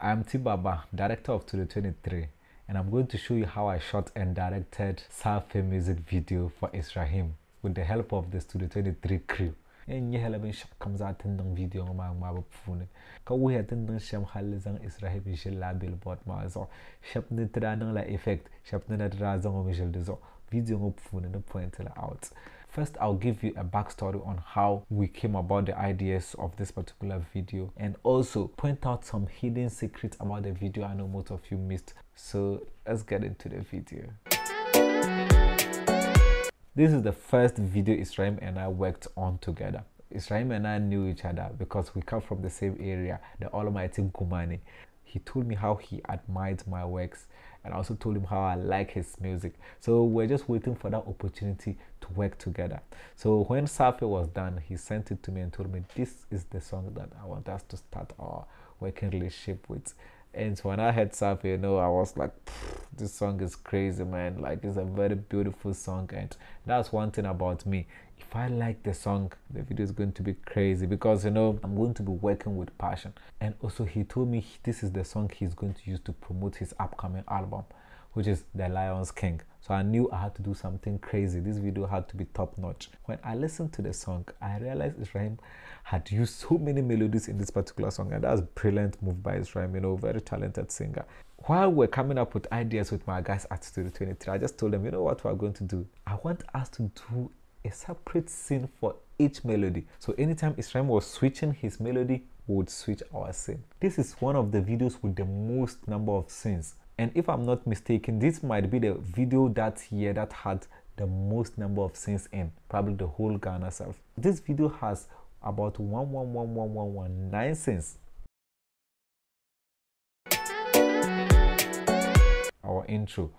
I'm Tibaba, director of 2023, and I'm going to show you how I shot and directed Safi music video for Israhim with the help of the Studio 23 crew. And you have shot comes out in the video on my phone. We had in the sham halizang Israhim Michel la billboard mazo. Shap the tranang effect, shap the razong Michel deso. Video up phone and the point out. First, I'll give you a backstory on how we came about the ideas of this particular video and also point out some hidden secrets about the video I know most of you missed. So let's get into the video. This is the first video Israel and I worked on together. Israel and I knew each other because we come from the same area, the Almighty Kumani. He told me how he admired my works and I also told him how I like his music. So we're just waiting for that opportunity to work together. So when Safi was done, he sent it to me and told me this is the song that I want us to start our working relationship with. And so when I heard Safi, you know, I was like, this song is crazy, man. Like, it's a very beautiful song. And that's one thing about me. If I like the song, the video is going to be crazy because, you know, I'm going to be working with passion. And also, he told me this is the song he's going to use to promote his upcoming album, which is The Lion's King. So I knew I had to do something crazy. This video had to be top notch. When I listened to the song, I realized Israel had used so many melodies in this particular song, and that's a brilliant move by Israel, you know, very talented singer. While we're coming up with ideas with my guys at Studio 23, I just told them, you know what we're going to do? I want us to do a separate scene for each melody. So anytime Israel was switching his melody, we would switch our scene. This is one of the videos with the most number of scenes. And if I'm not mistaken, this might be the video that year that had the most number of scenes in, probably the whole Ghana self. This video has about 1111119 scenes. Our intro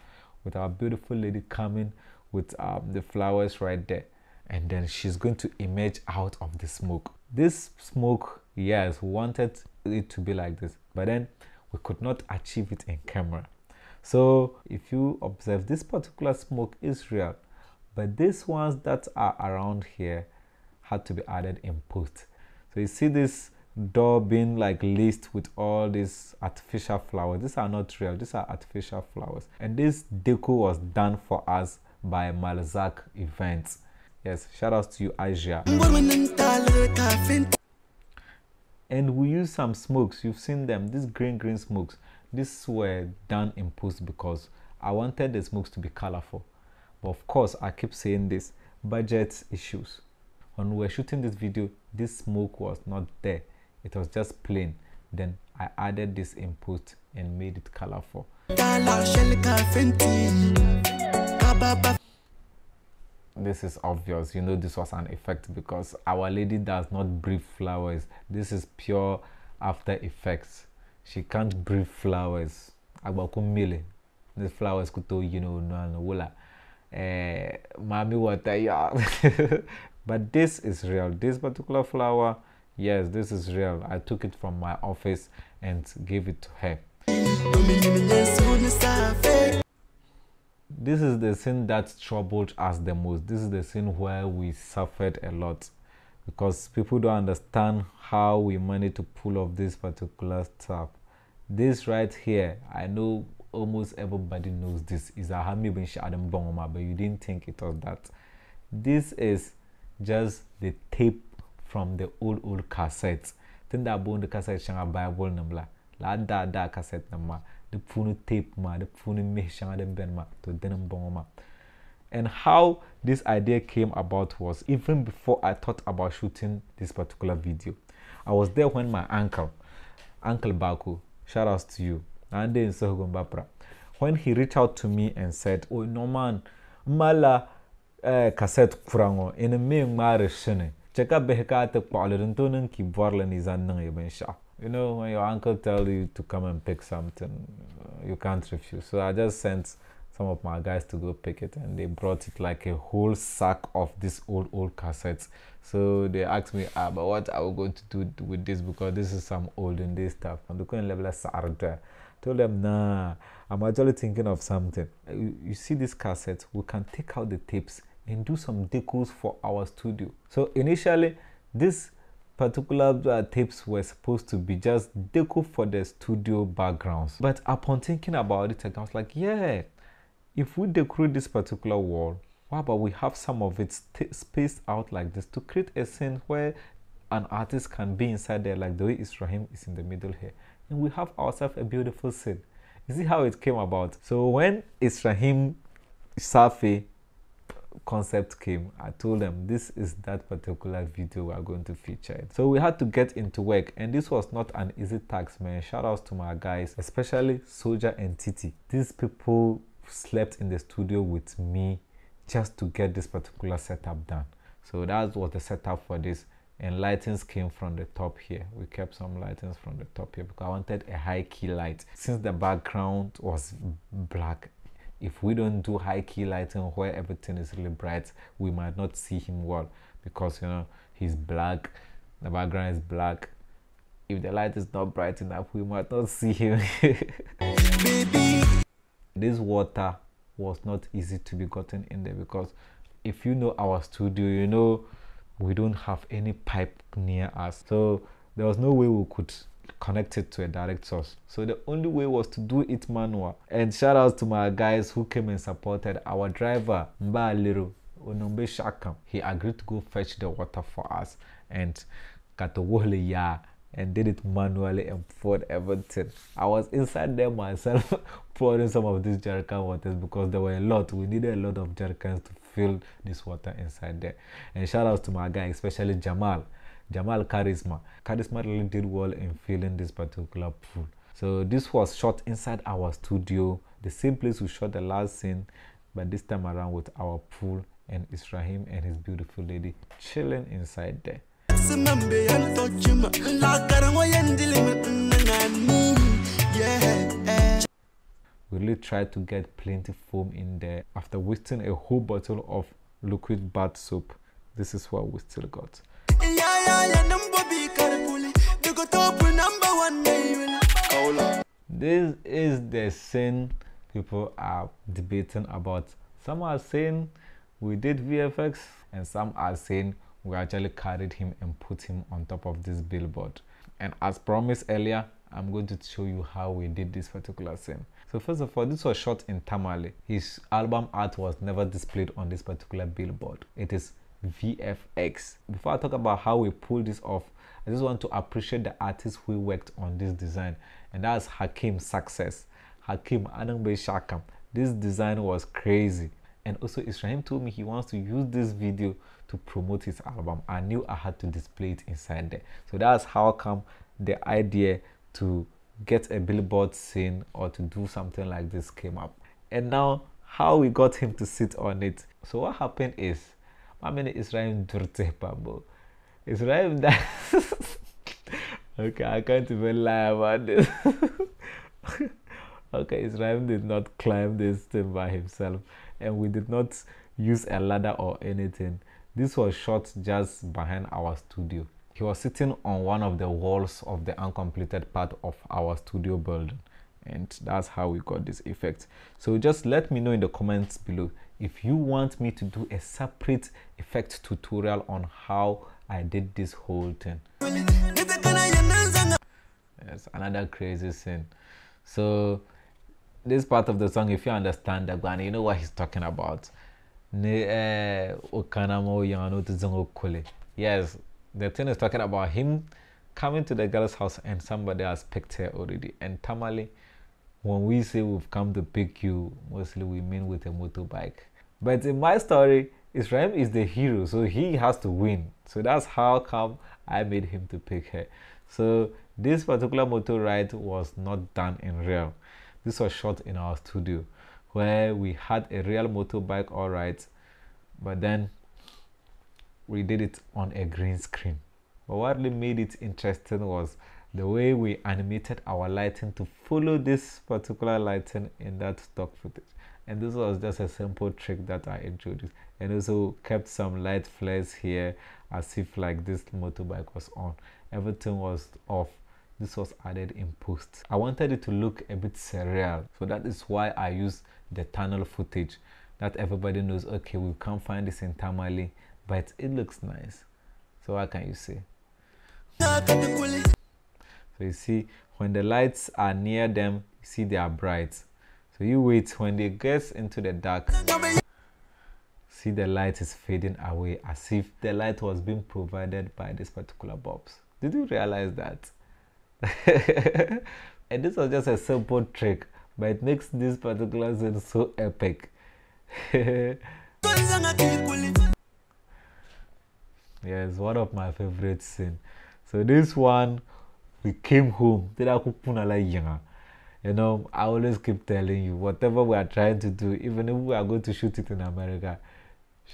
with our beautiful lady coming with the flowers right there, and then she's going to emerge out of the smoke. This smoke, yes, we wanted it to be like this, but then we could not achieve it in camera. So if you observe, this particular smoke is real, but these ones that are around here had to be added in post. So you see this door being like laced with all these artificial flowers. These are not real, these are artificial flowers. And this deco was done for us by Malzak Events. Yes, shout out to you, Asia. And we use some smokes. You've seen them, these green smokes. These were done in post because I wanted the smokes to be colorful. But of course, I keep saying this, budget issues. When we were shooting this video, this smoke was not there. It was just plain. Then I added this in post and made it colorful. This is obvious, you know, this was an effect because Our Lady does not breathe flowers. This is pure After Effects. She can't breathe flowers. The flowers could do, you know, Mami water, yeah. But this is real. This particular flower, yes, this is real. I took it from my office and gave it to her. This is the scene that troubled us the most. This is the scene where we suffered a lot because people don't understand how we managed to pull off this particular stuff. This right here, I know almost everybody knows this, is a Hami Ben Shadam Bongoma, but you didn't think it was that. This is just the tape from the old cassettes. Then that bone the cassette shanga Bible number. La da cassette number. The punu tape ma, the punu me shanga dem ben ma to denim bongoma. And how this idea came about was even before I thought about shooting this particular video. I was there when my uncle Baku, shout out to you, and then when he reached out to me and said, "Oh no man, mala cassette kurango in a me marishene. Check up beheka te quality ki borlan is an. You know, when your uncle tells you to come and pick something, you can't refuse." So I just sent some of my guys to go pick it, and they brought it like a whole sack of these old cassettes. So they asked me, but what are we going to do with this? Because this is some olden day stuff. And the coin level I told them, nah, I'm actually thinking of something. You see this cassette, we can take out the tapes and do some decos for our studio. So initially, this particular tapes were supposed to be just deco for the studio backgrounds. But upon thinking about it, I was like, yeah, if we decorate this particular wall, what about we have some of it spaced out like this to create a scene where an artist can be inside there, like the way Israhim is in the middle here, and we have ourselves a beautiful scene. You see how it came about? So when Israhim Safi concept came, I told them this is that particular video we are going to feature it. So we had to get into work, and this was not an easy task, man. Shout outs to my guys, especially Soldier and Titi. These people slept in the studio with me just to get this particular setup done. So that was the setup for this, and lightings came from the top here. We kept some lightings from the top here because I wanted a high key light since the background was black. If we don't do high key lighting where everything is really bright, we might not see him well because, you know, he's black, the background is black. If the light is not bright enough, we might not see him. This water was not easy to be gotten in there because if you know our studio, you know we don't have any pipe near us. So there was no way we could connect it to a direct source. So the only way was to do it manual. And shout outs to my guys who came and supported our driver, Mba Liru Onombe Shakam. He agreed to go fetch the water for us and got the whole ya and did it manually and poured everything. I was inside there myself pouring some of these jerrycan waters because there were a lot. We needed a lot of jerrycans to fill this water inside there. And shout outs to my guy, especially Jamal Charisma. Charisma really did well in filling this particular pool. So this was shot inside our studio, the same place we shot the last scene, but this time around with our pool and Israhim and his beautiful lady chilling inside there. We really tried to get plenty foam in there. After wasting a whole bottle of liquid bath soap, this is what we still got. This is the scene people are debating about. Some are saying we did VFX and some are saying we actually carried him and put him on top of this billboard. And as promised earlier, I'm going to show you how we did this particular scene. So first of all, this was shot in Tamale. His album art was never displayed on this particular billboard. It is VFX. Before I talk about how we pulled this off, I just want to appreciate the artist who worked on this design, and that's Hakim Success. Hakim Anangbe Shakam. This design was crazy. And also Israhim told me he wants to use this video to promote his album. I knew I had to display it inside there. So that's how come the idea to get a billboard scene or to do something like this came up. And now how we got him to sit on it. So what happened is, I mean, Israhim Durte Pabo. Israhim that okay, I can't even lie about this. Okay, Israhim did not climb this thing by himself, and we did not use a ladder or anything. This was shot just behind our studio. He was sitting on one of the walls of the uncompleted part of our studio building, and that's how we got this effect. So just let me know in the comments below if you want me to do a separate effect tutorial on how I did this whole thing. Yes, another crazy scene. So this part of the song, if you understand the Ghana, you know what he's talking about. Yes, the thing is talking about him coming to the girl's house and somebody has picked her already. And Tamale, when we say we've come to pick you, mostly we mean with a motorbike. But in my story, Israhim is the hero, so he has to win. So that's how come I made him to pick her. So this particular motor ride was not done in real. This was shot in our studio where we had a real motorbike, all right, but then we did it on a green screen. But what really made it interesting was the way we animated our lighting to follow this particular lighting in that stock footage. And this was just a simple trick that I introduced, and also kept some light flares here as if like this motorbike was on. Everything was off. This was added in post. I wanted it to look a bit surreal, so that is why I used the tunnel footage that everybody knows, okay, we can't find this in Tamale, but it looks nice. So what can you say? So you see, when the lights are near them, you see they are bright. So you wait, when they get into the dark, see the light is fading away as if the light was being provided by this particular bulbs. Did you realize that? And this was just a simple trick, but it makes this particular scene so epic. Yeah, it's one of my favorite scenes. So this one, we came home. You know, I always keep telling you, whatever we are trying to do, even if we are going to shoot it in America,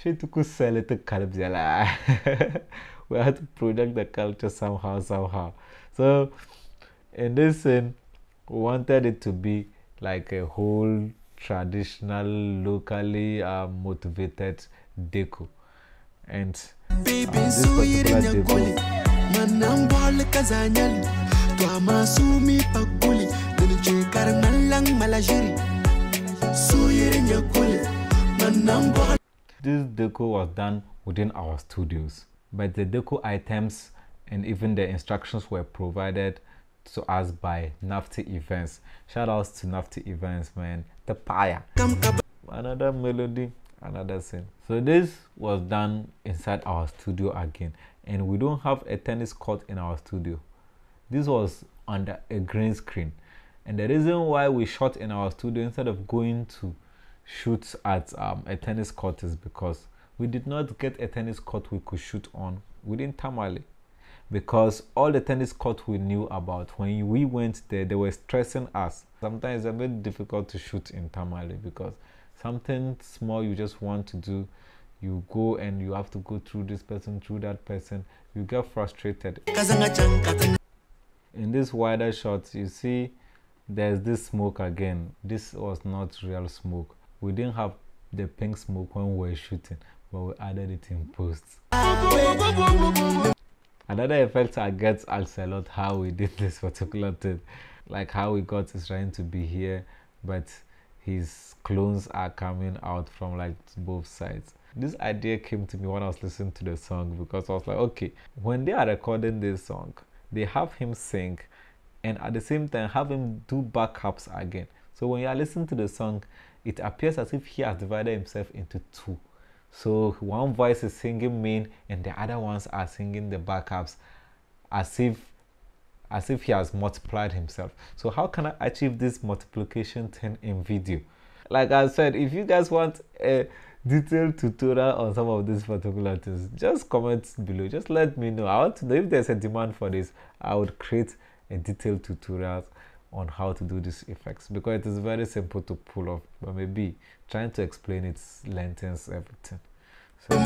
could sell it to Caribbean. We have to project the culture somehow. So in this scene, we wanted it to be like a whole traditional, locally motivated deco. And this particular deco, this deco was done within our studios, but the deco items and even the instructions were provided to us by Nafty Events. Shout outs to Nafty Events, man. The Paya. Another melody, another scene. So this was done inside our studio again, and we don't have a tennis court in our studio. This was under a green screen, and the reason why we shot in our studio instead of going to shoot at a tennis court is because we did not get a tennis court we could shoot on within Tamale, because all the tennis court we knew about, when we went there, they were stressing us. Sometimes it's a bit difficult to shoot in Tamale because something small you just want to do, you go and you have to go through this person, through that person, you get frustrated. In this wider shot, you see there's this smoke again. This was not real smoke. We didn't have the pink smoke when we were shooting, but we added it in post. Another effect I get asked a lot how we did this particular thing, like how we got Israel to be here, but his clones are coming out from like both sides. This idea came to me when I was listening to the song, because I was like, okay, when they are recording this song, they have him sing and at the same time have him do backups again. So when you are listening to the song, it appears as if he has divided himself into two. So one voice is singing main and the other ones are singing the backups, as if he has multiplied himself. So how can I achieve this multiplication thing in video? Like I said, if you guys want a detailed tutorial on some of these particular things, just comment below. Just let me know. I want to know if there's a demand for this. I would create a detailed tutorial on how to do these effects, because it is very simple to pull off, but maybe trying to explain it lengthens everything. So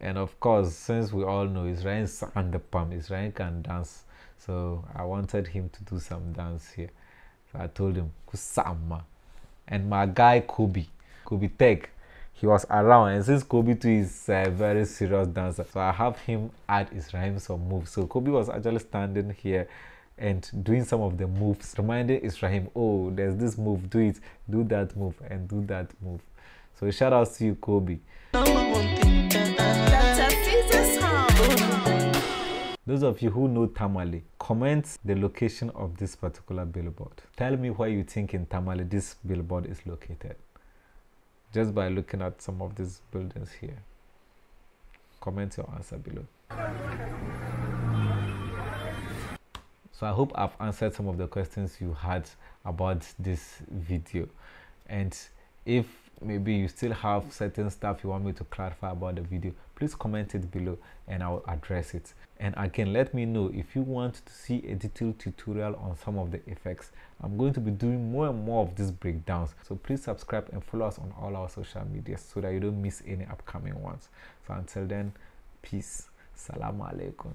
and of course, since we all know Israel's on the palm, Israel can dance, so I wanted him to do some dance here. So I told him Kusama, and my guy Kobe Tech, he was around, and since Kobe too is a very serious dancer, so I have him add Israel some moves. So Kobe was actually standing here and doing some of the moves, reminding Israel, oh, there's this move, do it, do that move, and do that move. So shout out to you, Kobe. Those of you who know Tamale, comment the location of this particular billboard. Tell me where you think in Tamale this billboard is located, just by looking at some of these buildings here. Comment your answer below. So I hope I've answered some of the questions you had about this video, and if maybe you still have certain stuff you want me to clarify about the video, please comment it below and I'll address it. And again, let me know if you want to see a detailed tutorial on some of the effects. I'm going to be doing more and more of these breakdowns, so please subscribe and follow us on all our social media so that you don't miss any upcoming ones. So until then, peace. Salaam alaikum.